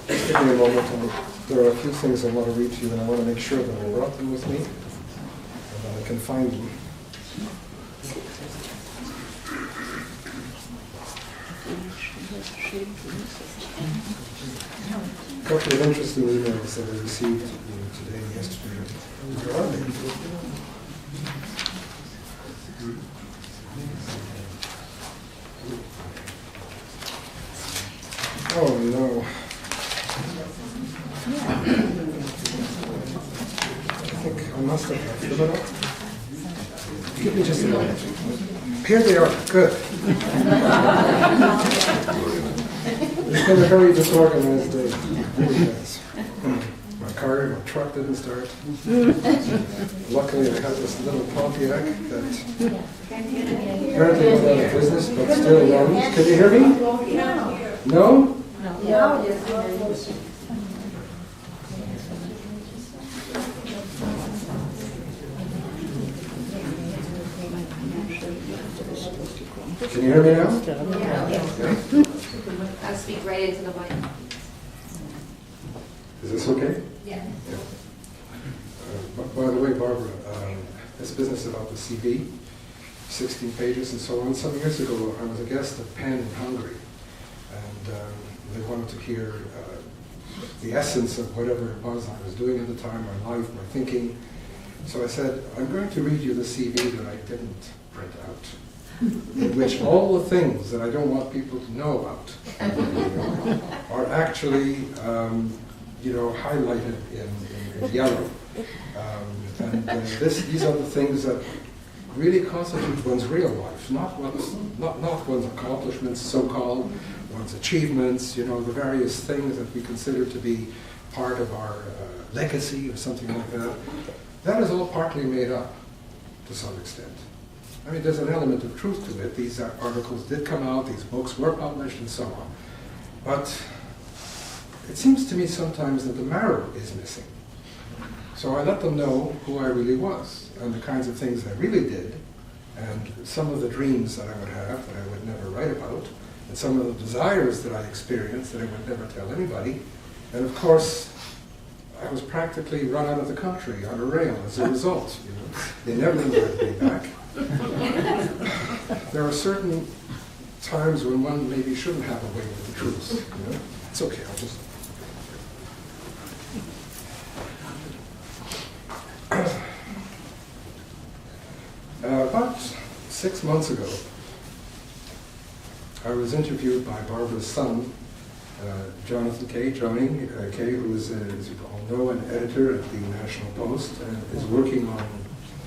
Just give me a moment. There are a few things I want to read to you, and I want to make sure that I brought them with me and that I can find them. A couple of interesting emails that I received today and yesterday. Where are they? Oh no. I think I must have left them up. Give me just a moment. Here they are. Good. It's been a very disorganized day. It really has. My truck didn't start. Luckily, I had this little Pontiac that apparently went out of business, but still runs. Can you hear me? No? No. Can you hear me now? Yeah. I'll speak right into the mic. Is this okay? Yeah. By the way, Barbara, this business about the CV, 16 pages and so on, some years ago I was a guest at Penn in Hungary, and they wanted to hear the essence of whatever it was I was doing at the time, my life, my thinking. So I said, I'm going to read you the CV that I didn't print out, in which all the things that I don't want people to know about are actually highlighted in yellow. These are the things that really constitute one's real life, not one's accomplishments, so-called, one's achievements, the various things that we consider to be part of our legacy or something like that. That is all partly made up to some extent. I mean, there's an element of truth to it. These articles did come out, these books were published, and so on. But it seems to me sometimes that the marrow is missing. So I let them know who I really was, and the kinds of things I really did, and some of the dreams that I would have that I would never write about, and some of the desires that I experienced that I would never tell anybody. And of course, I was practically run out of the country on a rail as a result. They never invited me back. There are certain times when one maybe shouldn't have a way with the truth. It's okay, I'll just... About 6 months ago, I was interviewed by Barbara's son, Jonathan Johnny Kay, who is, as you all know, an editor at the National Post, and is working on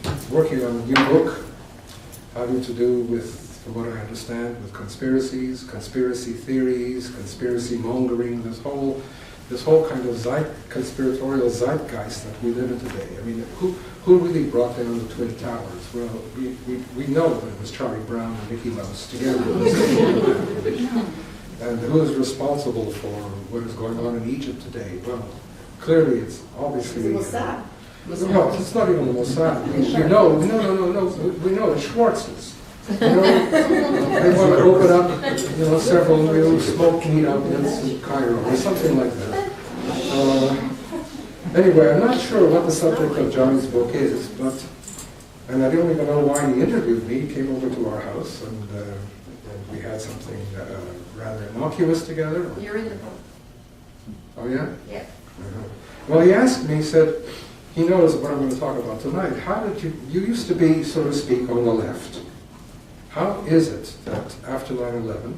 a new book having to do with, from what I understand, with conspiracies, conspiracy theories, conspiracy mongering, this whole kind of conspiratorial zeitgeist that we live in today. I mean, who really brought down the Twin Towers? Well, we know that it was Charlie Brown and Mickey Mouse together. And who is responsible for what is going on in Egypt today? Well, clearly it's obviously... It's the Mossad. No, it's not even the Mossad. We know it's Schwartz's. They want to open up, several new smoke meat outlets in Cairo or something like that. Anyway, I'm not sure what the subject of Johnny's book is, and I don't even know why he interviewed me. He came over to our house, and we had something rather innocuous together. You're in the book. Oh, yeah? Yeah. Uh-huh. Well, he asked me, he said, he knows what I'm going to talk about tonight. How did you used to be, so to speak, on the left. How is it that after 9/11,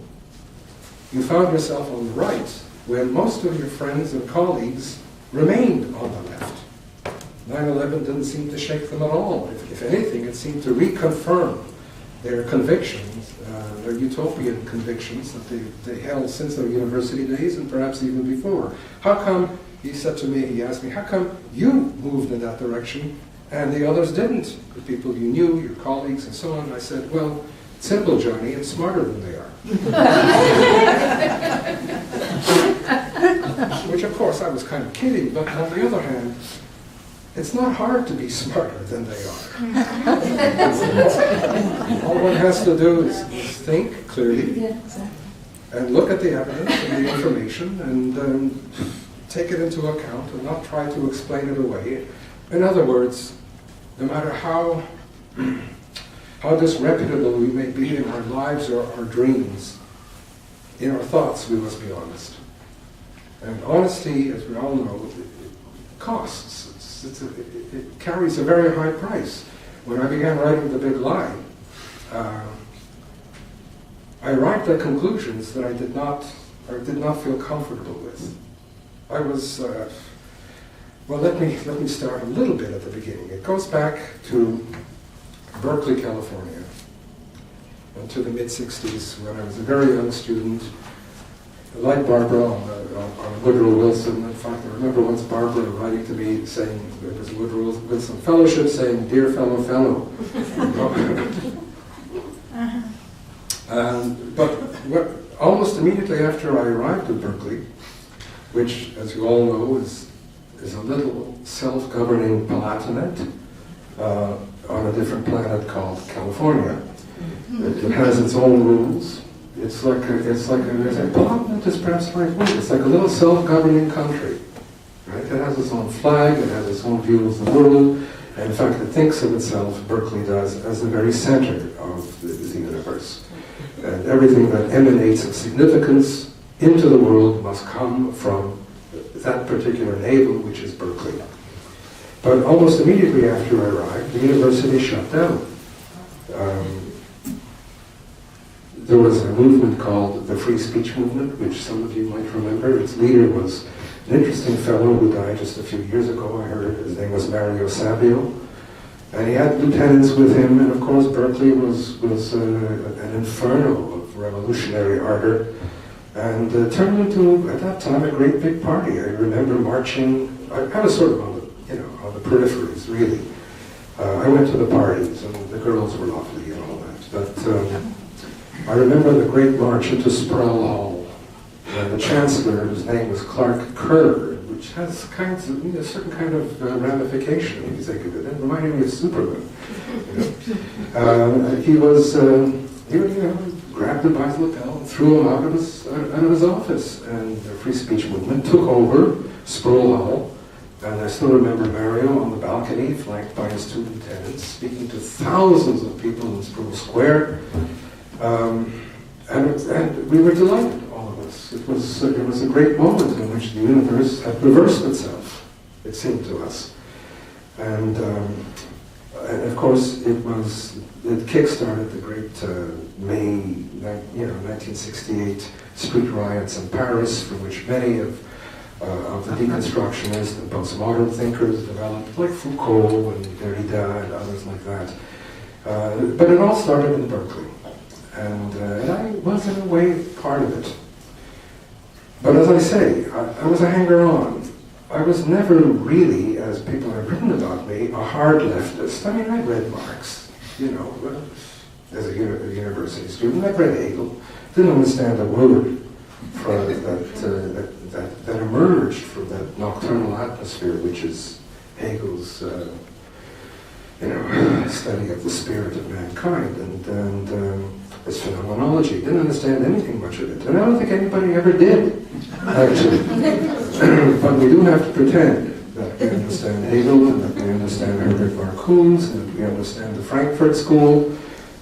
you found yourself on the right when most of your friends and colleagues remained on the left? 9/11 didn't seem to shake them at all. If anything, it seemed to reconfirm their convictions, their utopian convictions that they held since their university days and perhaps even before. How come, he said to me, he asked me, how come you moved in that direction and the others didn't? The people you knew, your colleagues and so on. I said, well, simple, Johnny, it's smarter than they are. Which, of course, I was kind of kidding, but on the other hand, it's not hard to be smarter than they are. All one has to do is think clearly and look at the evidence and the information and take it into account and not try to explain it away. In other words, no matter how disreputable we may be in our lives or our dreams, in our thoughts we must be honest. And honesty, as we all know, costs. It carries a very high price. When I began writing The Big Lie, I arrived at conclusions that I did not feel comfortable with. I was, well, let me start a little bit at the beginning. It goes back to Berkeley, California, and to the mid-'60s when I was a very young student, like Barbara on Woodrow Wilson. In fact, I remember once Barbara writing to me saying, it was Woodrow Wilson Fellowship, saying, "Dear fellow." But almost immediately after I arrived at Berkeley, which, as you all know, is a little self-governing palatinate on a different planet called California. It has its own rules. It's like a palatinate is perhaps the right word. It's like a little self-governing country. Right? It has its own flag. It has its own view of the world. And in fact, it thinks of itself, Berkeley does, as the very center of the universe. And everything that emanates of significance into the world must come from that particular navel, which is Berkeley. But almost immediately after I arrived, the university shut down. There was a movement called the Free Speech Movement, which some of you might remember. Its leader was an interesting fellow who died just a few years ago, I heard. His name was Mario Savio. And he had lieutenants with him, and of course Berkeley was an inferno of revolutionary ardor, and turned into, at that time, a great big party. I remember marching. I was sort of on the peripheries, really. I went to the parties, and the girls were lovely and all that. But I remember the great march into Sproul Hall, and the chancellor, whose name was Clark Kerr, which has a certain kind of ramification when you think of it. It reminded me of Superman. He grabbed him by his lapel and threw him out of his office. And the Free Speech Movement took over Sproul Hall. And I still remember Mario on the balcony, flanked by his two lieutenants, speaking to thousands of people in Sproul Square. And we were delighted, all of us. It was a great moment in which the universe had reversed itself, it seemed to us. And of course, it kick-started the great May 1968 street riots in Paris, from which many of the deconstructionists and postmodern thinkers developed, like Foucault and Derrida and others like that. But it all started in Berkeley. And I was, in a way, part of it. But as I say, I was a hanger-on. I was never really, as people have written about me, a hard leftist. I mean, I read Marx, as a university student. I read Hegel. Didn't understand a word that emerged from that nocturnal atmosphere, which is Hegel's study of the spirit of mankind and its phenomenology. Didn't understand anything much of it. And I don't think anybody ever did, actually. But we do have to pretend that we understand Hegel, and that we understand Herbert Marcuse, and that we understand the Frankfurt School.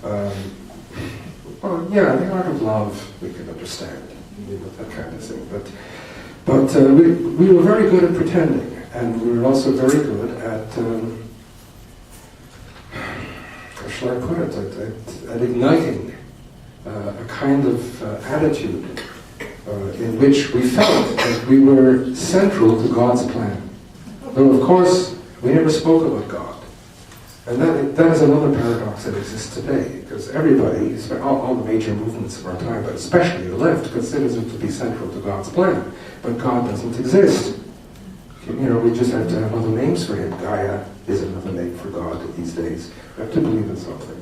The art of love we can understand, that kind of thing. But we were very good at pretending, and we were also very good at, how shall I put it, at igniting a kind of attitude in which we felt that we were central to God's plan. Though, of course, we never spoke about God. And that is another paradox that exists today, because everybody, all the major movements of our time, but especially the left, considers it to be central to God's plan. But God doesn't exist. We just have to have other names for him. Gaia is another name for God these days. We have to believe in something.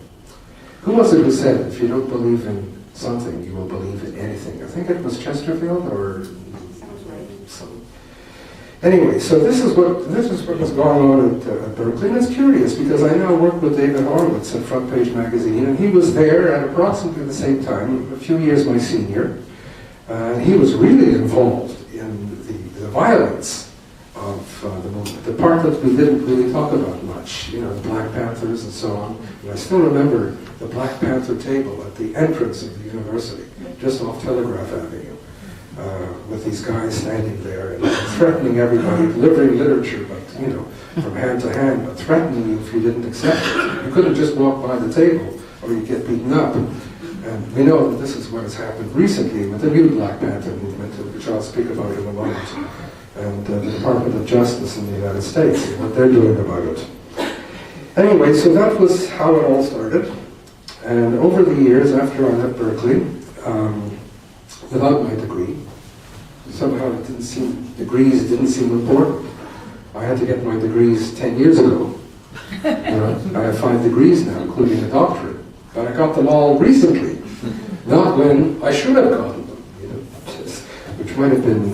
Who was it who said, if you don't believe in something, you will believe in anything? I think it was Chesterfield or some. Anyway, so this is what was going on at Berkeley, and it's curious because I now work with David Horowitz at Front Page Magazine, and he was there at approximately the same time, a few years my senior, And he was really involved in the violence of the movement, the part that we didn't really talk about much, you know, the Black Panthers and so on. And I still remember the Black Panther table at the entrance of the university, just off Telegraph Avenue, with these guys standing there and threatening everybody, delivering literature, but, you know, from hand to hand, but threatening you if you didn't accept it. You couldn't just walk by the table or you'd get beaten up. And we know that this is what has happened recently with the new Black Panther movement, which I'll speak about in a moment, and the Department of Justice in the United States, and what they're doing about it. Anyway, so that was how it all started. And over the years, after I left Berkeley, without my degree, somehow degrees didn't seem important. I had to get my degrees 10 years ago. You know, I have 5 degrees now, including a doctorate. But I got them all recently, not when I should have gotten them, you know, which might have been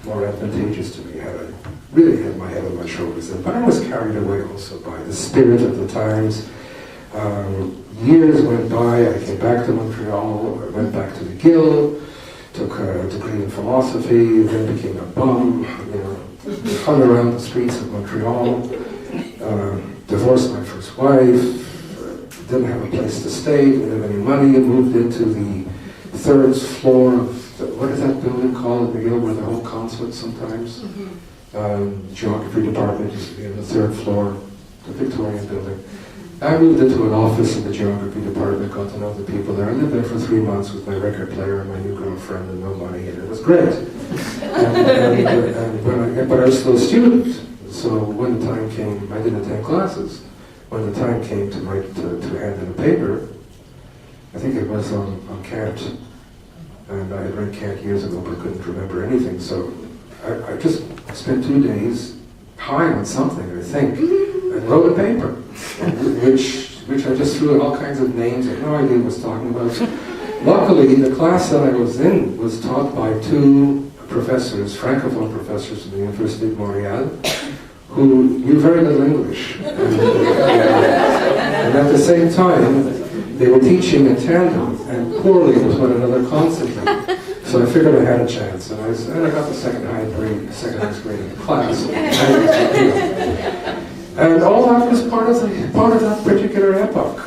more advantageous to me had I really had my head on my shoulders then. But I was carried away also by the spirit of the times. Years went by, I came back to Montreal, I went back to McGill, took a degree in philosophy, then became a bum, you know, hung around the streets of Montreal, divorced my first wife, didn't have a place to stay, didn't have any money, and moved into the 3rd floor of, what is that building called at McGill where they hold concerts sometimes? Geography department used to be on the 3rd floor, the Victorian building. I moved into an office in the geography department, got to know the people there. I lived there for 3 months with my record player and my new girlfriend and no money, and it was great. But I was still a student, so when the time came, I didn't attend classes. When the time came to hand in a paper, I think it was on Kant, and I had read Kant years ago but couldn't remember anything, so I just spent 2 days high on something, I think, and wrote a paper, which I just threw in all kinds of names, I had no idea what I was talking about. Luckily, the class that I was in was taught by 2 professors, Francophone professors from the University of Montreal, who knew very little English. And at the same time, they were teaching in tandem and quarreling with one another constantly. So I figured I had a chance, and I got the second highest grade in the class. And all that was part of that particular epoch.